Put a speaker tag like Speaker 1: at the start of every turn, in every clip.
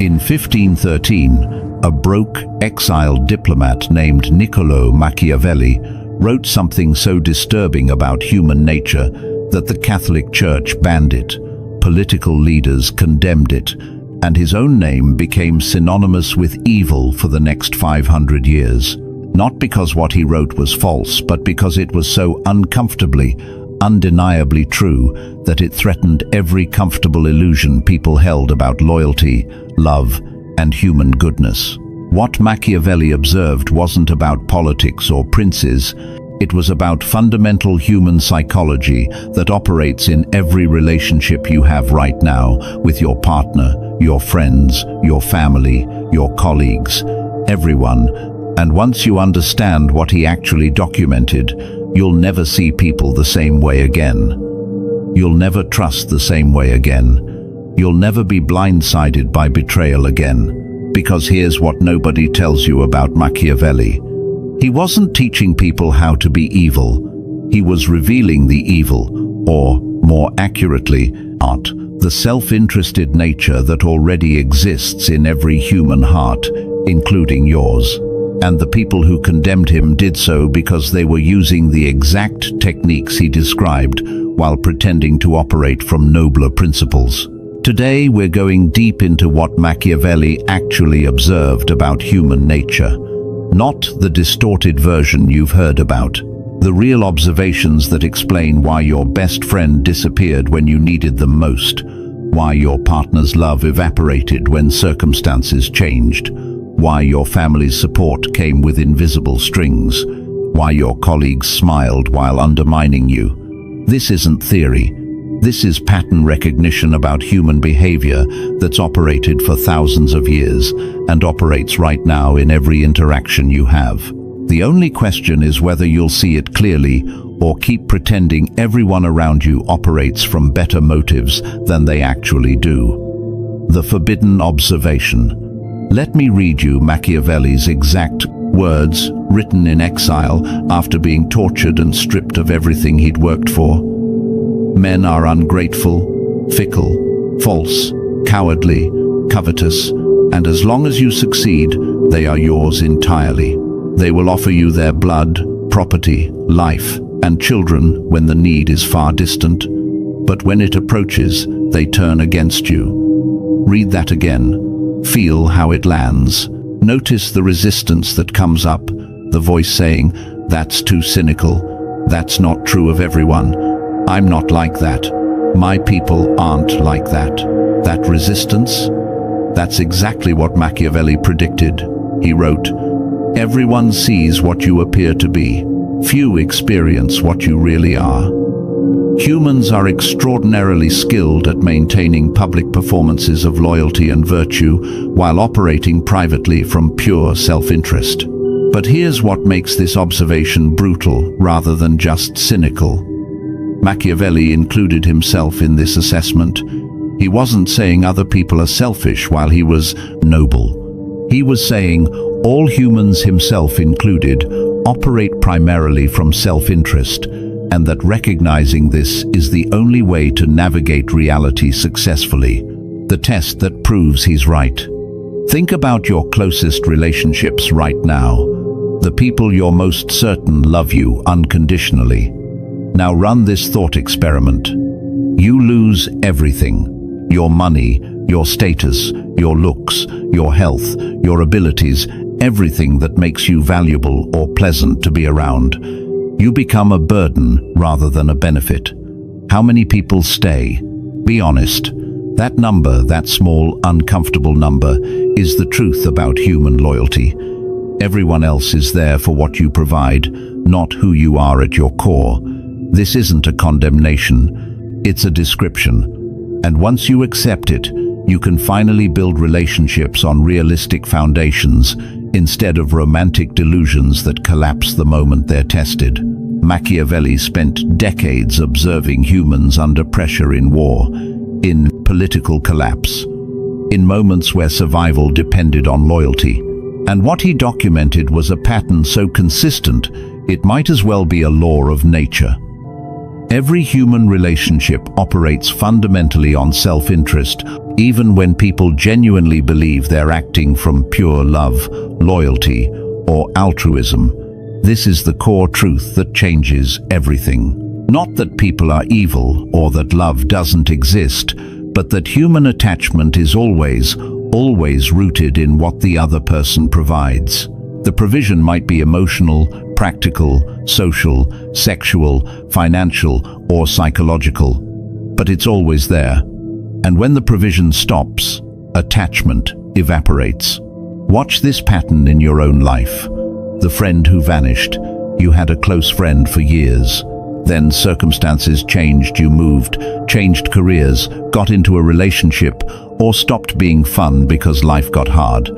Speaker 1: In 1513, a broke, exiled diplomat named Niccolo Machiavelli wrote something so disturbing about human nature that the Catholic Church banned it, political leaders condemned it, and his own name became synonymous with evil for the next 500 years. Not because what he wrote was false, but because it was so uncomfortably, undeniably true that it threatened every comfortable illusion people held about loyalty, love, and human goodness. What Machiavelli observed wasn't about politics or princes. It was about fundamental human psychology that operates in every relationship you have right now with your partner, your friends, your family, your colleagues, everyone. And once you understand what he actually documented, you'll never see people the same way again. You'll never trust the same way again. You'll never be blindsided by betrayal again. Because here's what nobody tells you about Machiavelli. He wasn't teaching people how to be evil. He was revealing the evil, or, more accurately, the self-interested nature that already exists in every human heart, including yours. And the people who condemned him did so because they were using the exact techniques he described while pretending to operate from nobler principles. Today we're going deep into what Machiavelli actually observed about human nature. Not the distorted version you've heard about. The real observations that explain why your best friend disappeared when you needed them most. Why your partner's love evaporated when circumstances changed. Why your family's support came with invisible strings. Why your colleagues smiled while undermining you. This isn't theory. This is pattern recognition about human behavior that's operated for thousands of years and operates right now in every interaction you have. The only question is whether you'll see it clearly or keep pretending everyone around you operates from better motives than they actually do. The forbidden observation. Let me read you Machiavelli's exact words, written in exile after being tortured and stripped of everything he'd worked for. Men are ungrateful, fickle, false, cowardly, covetous, and as long as you succeed, they are yours entirely. They will offer you their blood, property, life, and children when the need is far distant. But when it approaches, they turn against you. Read that again. Feel how it lands. Notice the resistance that comes up, the voice saying, "That's too cynical. That's not true of everyone. I'm not like that. My people aren't like that." That resistance? That's exactly what Machiavelli predicted. He wrote, "Everyone sees what you appear to be. Few experience what you really are." Humans are extraordinarily skilled at maintaining public performances of loyalty and virtue while operating privately from pure self-interest. But here's what makes this observation brutal rather than just cynical. Machiavelli included himself in this assessment. He wasn't saying other people are selfish while he was noble. He was saying all humans, himself included, operate primarily from self-interest, and that recognizing this is the only way to navigate reality successfully, the test that proves he's right. Think about your closest relationships right now, the people you're most certain love you unconditionally. Now run this thought experiment. You lose everything: your money, your status, your looks, your health, your abilities, everything that makes you valuable or pleasant to be around. You become a burden rather than a benefit. How many people stay? Be honest. That number, that small, uncomfortable number, is the truth about human loyalty. Everyone else is there for what you provide, not who you are at your core. This isn't a condemnation, it's a description. And once you accept it, you can finally build relationships on realistic foundations instead of romantic delusions that collapse the moment they're tested. Machiavelli spent decades observing humans under pressure in war, in political collapse, in moments where survival depended on loyalty. And what he documented was a pattern so consistent, it might as well be a law of nature. Every human relationship operates fundamentally on self-interest, even when people genuinely believe they're acting from pure love, loyalty, or altruism. This is the core truth that changes everything. Not that people are evil or that love doesn't exist, but that human attachment is always rooted in what the other person provides. The provision might be emotional, practical, social, sexual, financial, or psychological, but it's always there. And when the provision stops, attachment evaporates. Watch this pattern in your own life. The friend who vanished. You had a close friend for years. Then circumstances changed, you moved, changed careers, got into a relationship, or stopped being fun because life got hard.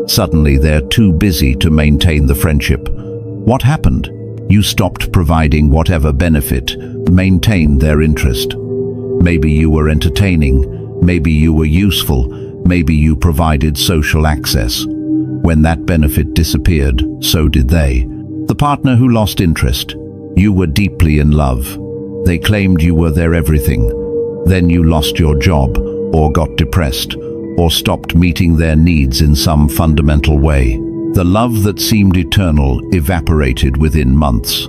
Speaker 1: Suddenly they're too busy to maintain the friendship. What happened? You stopped providing whatever benefit maintained their interest. Maybe you were entertaining, maybe you were useful, maybe you provided social access. When that benefit disappeared, so did they. The partner who lost interest. You were deeply in love. They claimed you were their everything. Then you lost your job, or got depressed, or stopped meeting their needs in some fundamental way. The love that seemed eternal evaporated within months.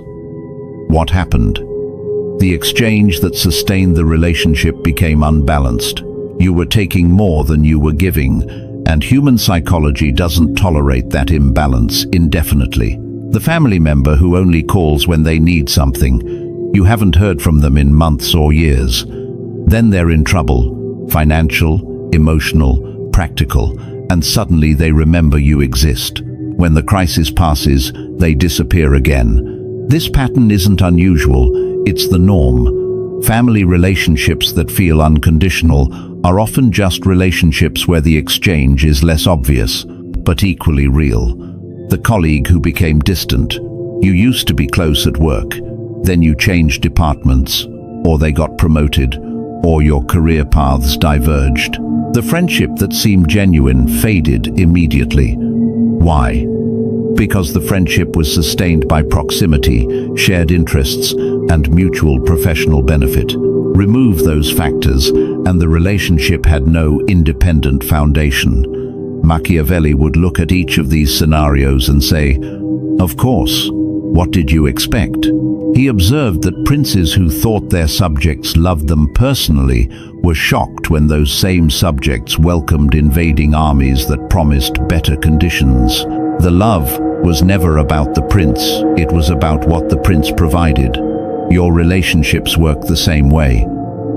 Speaker 1: What happened? The exchange that sustained the relationship became unbalanced. You were taking more than you were giving, and human psychology doesn't tolerate that imbalance indefinitely. The family member who only calls when they need something. You haven't heard from them in months or years. Then they're in trouble, financial, emotional, practical, and suddenly they remember you exist. When the crisis passes, they disappear again. This pattern isn't unusual, it's the norm. Family relationships that feel unconditional are often just relationships where the exchange is less obvious, but equally real. The colleague who became distant. You used to be close at work, then you changed departments, or they got promoted, or your career paths diverged. The friendship that seemed genuine faded immediately. Why? Because the friendship was sustained by proximity, shared interests, and mutual professional benefit. Remove those factors, and the relationship had no independent foundation. Machiavelli would look at each of these scenarios and say, "Of course, what did you expect?" He observed that princes who thought their subjects loved them personally were shocked when those same subjects welcomed invading armies that promised better conditions. The love was never about the prince, it was about what the prince provided. Your relationships work the same way.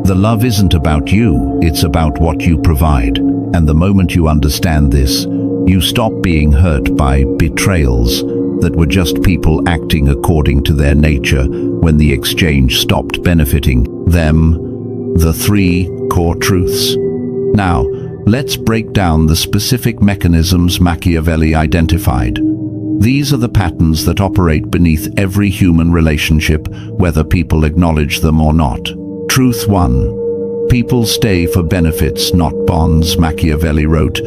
Speaker 1: The love isn't about you, it's about what you provide. And the moment you understand this, you stop being hurt by betrayals that were just people acting according to their nature when the exchange stopped benefiting them. The 3 core truths. Now, let's break down the specific mechanisms Machiavelli identified. These are the patterns that operate beneath every human relationship, whether people acknowledge them or not. Truth 1. People stay for benefits, not bonds, Machiavelli wrote.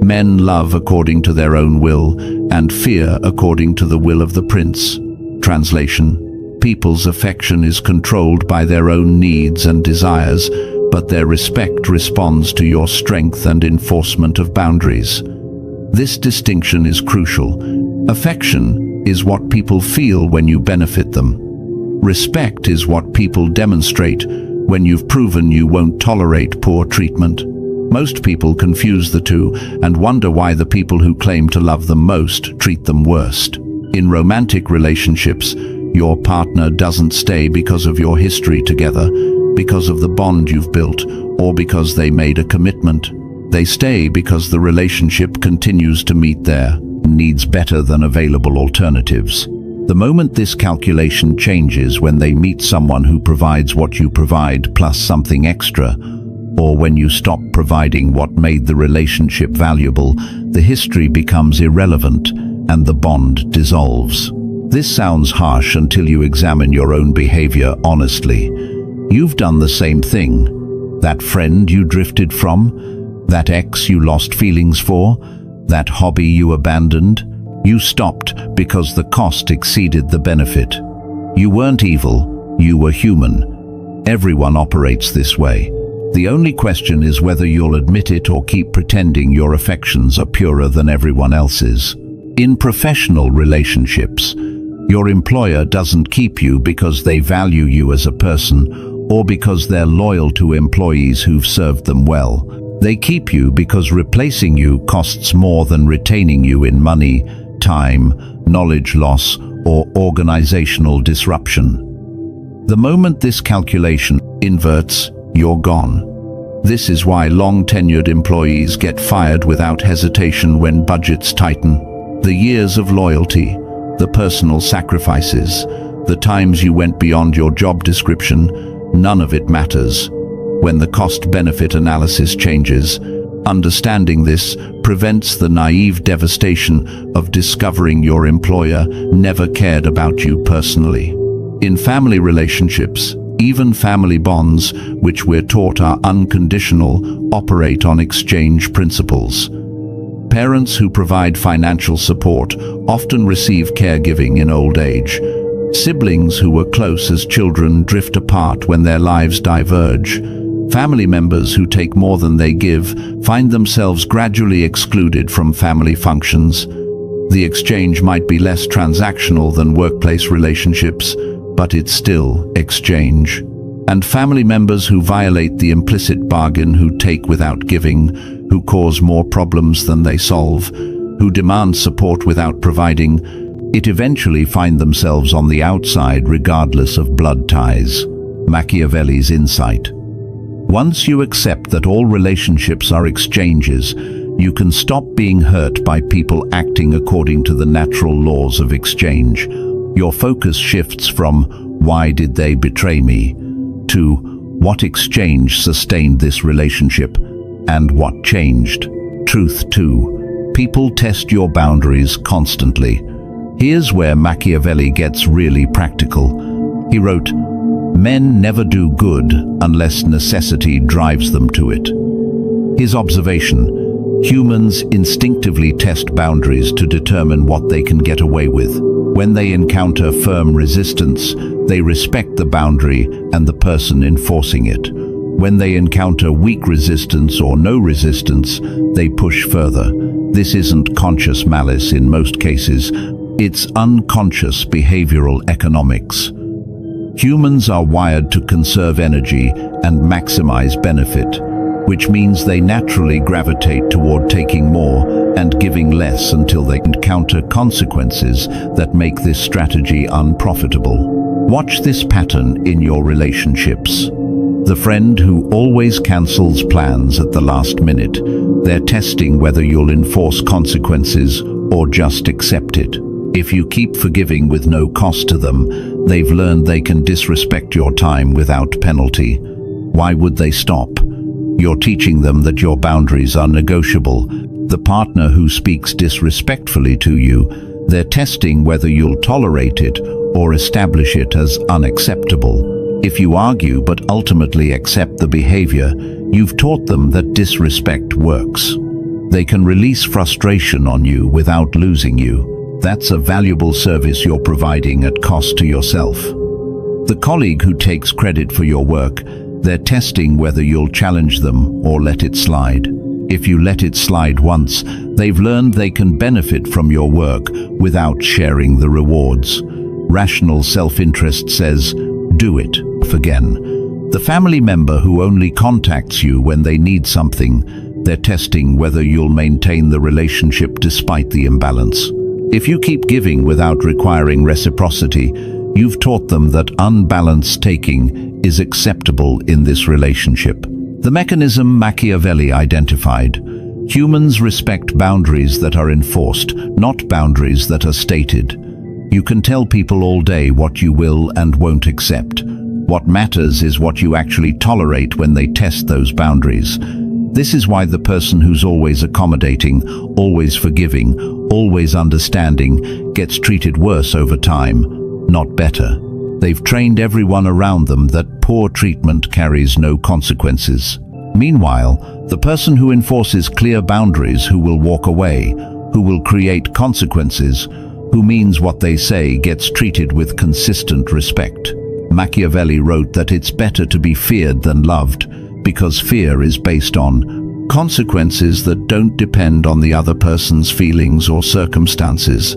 Speaker 1: Men love according to their own will, and fear according to the will of the prince. Translation: people's affection is controlled by their own needs and desires, but their respect responds to your strength and enforcement of boundaries. This distinction is crucial. Affection is what people feel when you benefit them. Respect is what people demonstrate when you've proven you won't tolerate poor treatment. Most people confuse the two and wonder why the people who claim to love them most treat them worst. In romantic relationships, your partner doesn't stay because of your history together, because of the bond you've built, or because they made a commitment. They stay because the relationship continues to meet their needs better than available alternatives. The moment this calculation changes, when they meet someone who provides what you provide plus something extra, or when you stop providing what made the relationship valuable, the history becomes irrelevant and the bond dissolves. This sounds harsh until you examine your own behavior honestly. You've done the same thing. That friend you drifted from, that ex you lost feelings for, that hobby you abandoned, you stopped because the cost exceeded the benefit. You weren't evil, you were human. Everyone operates this way. The only question is whether you'll admit it or keep pretending your affections are purer than everyone else's. In professional relationships, your employer doesn't keep you because they value you as a person or because they're loyal to employees who've served them well. They keep you because replacing you costs more than retaining you in money, time, knowledge loss, or organizational disruption. The moment this calculation inverts, you're gone. This is why long-tenured employees get fired without hesitation when budgets tighten. The years of loyalty, the personal sacrifices, the times you went beyond your job description, none of it matters. When the cost-benefit analysis changes, understanding this prevents the naive devastation of discovering your employer never cared about you personally. In family relationships, even family bonds, which we're taught are unconditional, operate on exchange principles. Parents who provide financial support often receive caregiving in old age. Siblings who were close as children drift apart when their lives diverge. Family members who take more than they give find themselves gradually excluded from family functions. The exchange might be less transactional than workplace relationships, but it's still exchange. And family members who violate the implicit bargain, who take without giving, who cause more problems than they solve, who demand support without providing, it eventually find themselves on the outside regardless of blood ties. Machiavelli's insight. Once you accept that all relationships are exchanges, you can stop being hurt by people acting according to the natural laws of exchange. Your focus shifts from "why did they betray me?" to "what exchange sustained this relationship and what changed?" Truth 2. People test your boundaries constantly. Here's where Machiavelli gets really practical. He wrote, "Men never do good unless necessity drives them to it." His observation: humans instinctively test boundaries to determine what they can get away with. When they encounter firm resistance, they respect the boundary and the person enforcing it. When they encounter weak resistance or no resistance, they push further. This isn't conscious malice in most cases, it's unconscious behavioral economics. Humans are wired to conserve energy and maximize benefit, which means they naturally gravitate toward taking more and giving less until they encounter consequences that make this strategy unprofitable. Watch this pattern in your relationships. The friend who always cancels plans at the last minute, they're testing whether you'll enforce consequences or just accept it. If you keep forgiving with no cost to them, they've learned they can disrespect your time without penalty. Why would they stop? You're teaching them that your boundaries are negotiable. The partner who speaks disrespectfully to you, they're testing whether you'll tolerate it or establish it as unacceptable. If you argue but ultimately accept the behavior, you've taught them that disrespect works. They can release frustration on you without losing you. That's a valuable service you're providing at cost to yourself. The colleague who takes credit for your work, they're testing whether you'll challenge them or let it slide. If you let it slide once, they've learned they can benefit from your work without sharing the rewards. Rational self-interest says, do it again. The family member who only contacts you when they need something, they're testing whether you'll maintain the relationship despite the imbalance. If you keep giving without requiring reciprocity, you've taught them that unbalanced taking is acceptable in this relationship. The mechanism Machiavelli identified: humans respect boundaries that are enforced, not boundaries that are stated. You can tell people all day what you will and won't accept. What matters is what you actually tolerate when they test those boundaries. This is why the person who's always accommodating, always forgiving, always understanding gets treated worse over time, not better. They've trained everyone around them that poor treatment carries no consequences. Meanwhile, the person who enforces clear boundaries, who will walk away, who will create consequences, who means what they say, gets treated with consistent respect. Machiavelli wrote that it's better to be feared than loved, because fear is based on consequences that don't depend on the other person's feelings or circumstances.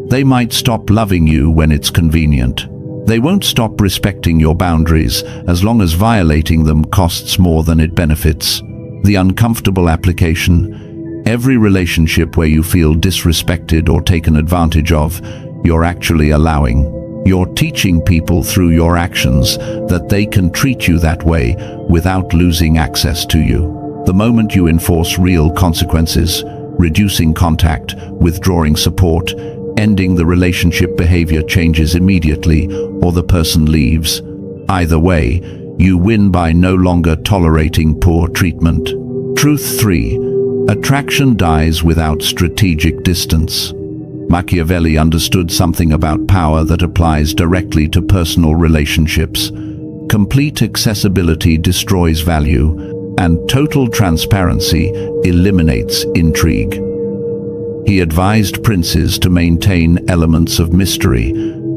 Speaker 1: They might stop loving you when it's convenient. They won't stop respecting your boundaries as long as violating them costs more than it benefits. The uncomfortable application: every relationship where you feel disrespected or taken advantage of, you're actually allowing. You're teaching people through your actions that they can treat you that way without losing access to you. The moment you enforce real consequences, reducing contact, withdrawing support, ending the relationship, behavior changes immediately or the person leaves. Either way, you win by no longer tolerating poor treatment. Truth 3. Attraction dies without strategic distance. Machiavelli understood something about power that applies directly to personal relationships. Complete accessibility destroys value, and total transparency eliminates intrigue. He advised princes to maintain elements of mystery,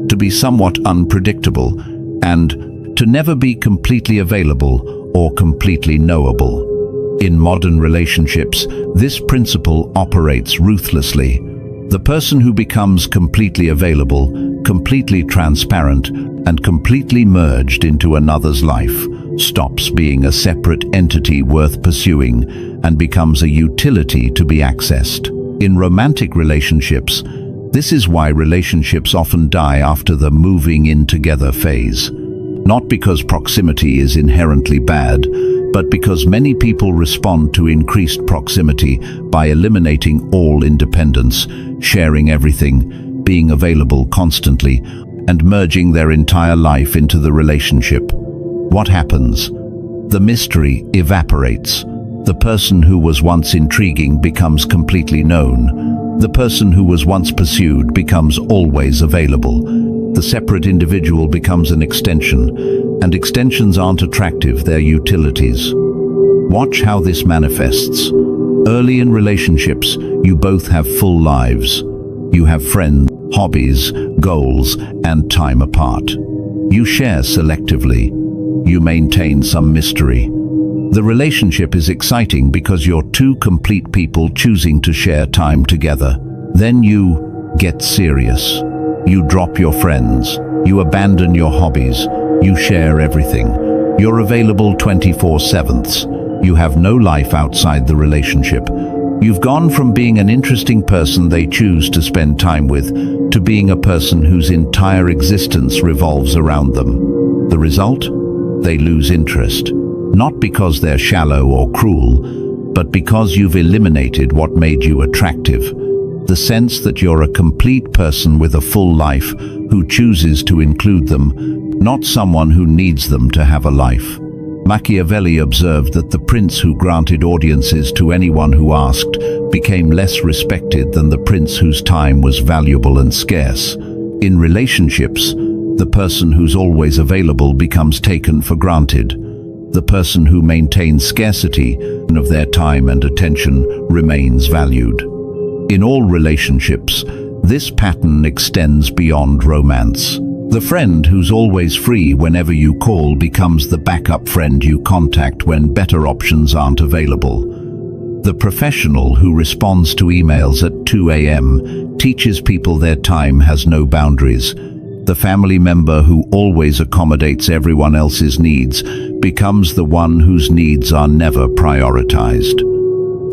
Speaker 1: to be somewhat unpredictable, and to never be completely available or completely knowable. In modern relationships, this principle operates ruthlessly. The person who becomes completely available, completely transparent, and completely merged into another's life stops being a separate entity worth pursuing and becomes a utility to be accessed. In romantic relationships, this is why relationships often die after the moving in together phase. Not because proximity is inherently bad, but because many people respond to increased proximity by eliminating all independence, sharing everything, being available constantly, and merging their entire life into the relationship. What happens? The mystery evaporates. The person who was once intriguing becomes completely known. The person who was once pursued becomes always available. The separate individual becomes an extension, and extensions aren't attractive, they're utilities. Watch how this manifests. Early in relationships, you both have full lives. You have friends, hobbies, goals, and time apart. You share selectively. You maintain some mystery. The relationship is exciting because you're two complete people choosing to share time together. Then you get serious. You drop your friends. You abandon your hobbies. You share everything. You're available 24/7. You have no life outside the relationship. You've gone from being an interesting person they choose to spend time with to being a person whose entire existence revolves around them. The result? They lose interest. Not because they're shallow or cruel, but because you've eliminated what made you attractive. The sense that you're a complete person with a full life who chooses to include them, not someone who needs them to have a life. Machiavelli observed that the prince who granted audiences to anyone who asked became less respected than the prince whose time was valuable and scarce. In relationships, the person who's always available becomes taken for granted. The person who maintains scarcity of their time and attention remains valued. In all relationships, this pattern extends beyond romance. The friend who's always free whenever you call becomes the backup friend you contact when better options aren't available. The professional who responds to emails at 2 a.m. teaches people their time has no boundaries. The family member who always accommodates everyone else's needs becomes the one whose needs are never prioritized.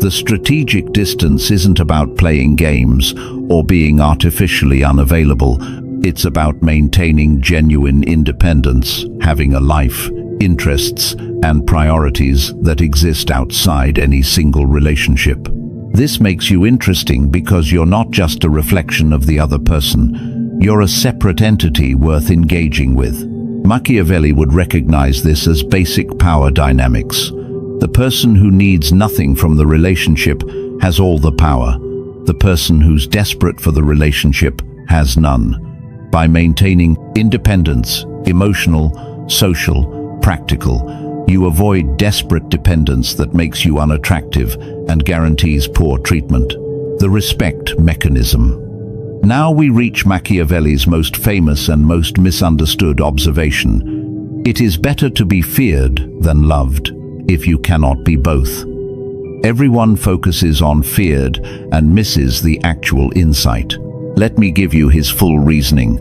Speaker 1: The strategic distance isn't about playing games or being artificially unavailable. It's about maintaining genuine independence, having a life, interests, and priorities that exist outside any single relationship. This makes you interesting because you're not just a reflection of the other person. You're a separate entity worth engaging with. Machiavelli would recognize this as basic power dynamics. The person who needs nothing from the relationship has all the power. The person who's desperate for the relationship has none. By maintaining independence, emotional, social, practical, you avoid desperate dependence that makes you unattractive and guarantees poor treatment. The respect mechanism. Now we reach Machiavelli's most famous and most misunderstood observation. It is better to be feared than loved, if you cannot be both. Everyone focuses on feared and misses the actual insight. Let me give you his full reasoning.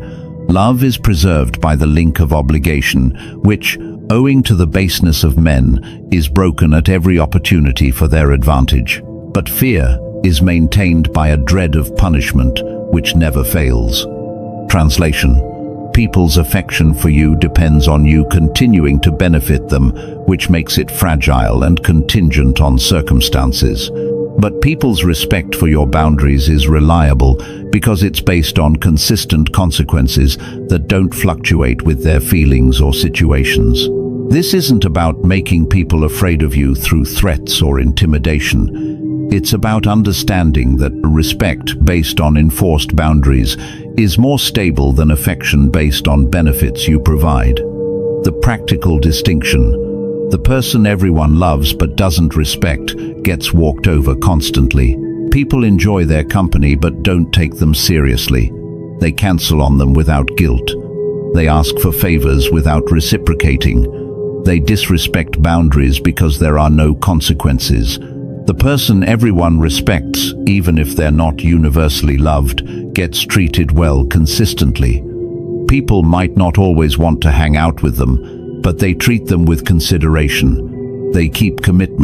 Speaker 1: Love is preserved by the link of obligation, which, owing to the baseness of men, is broken at every opportunity for their advantage. But fear is maintained by a dread of punishment, which never fails. Translation: people's affection for you depends on you continuing to benefit them, which makes it fragile and contingent on circumstances. But people's respect for your boundaries is reliable because it's based on consistent consequences that don't fluctuate with their feelings or situations. This isn't about making people afraid of you through threats or intimidation. It's about understanding that respect based on enforced boundaries is more stable than affection based on benefits you provide. The practical distinction: the person everyone loves but doesn't respect gets walked over constantly. People enjoy their company but don't take them seriously. They cancel on them without guilt. They ask for favors without reciprocating. They disrespect boundaries because there are no consequences. The person everyone respects, even if they're not universally loved, gets treated well consistently. People might not always want to hang out with them, but they treat them with consideration. They keep commitment.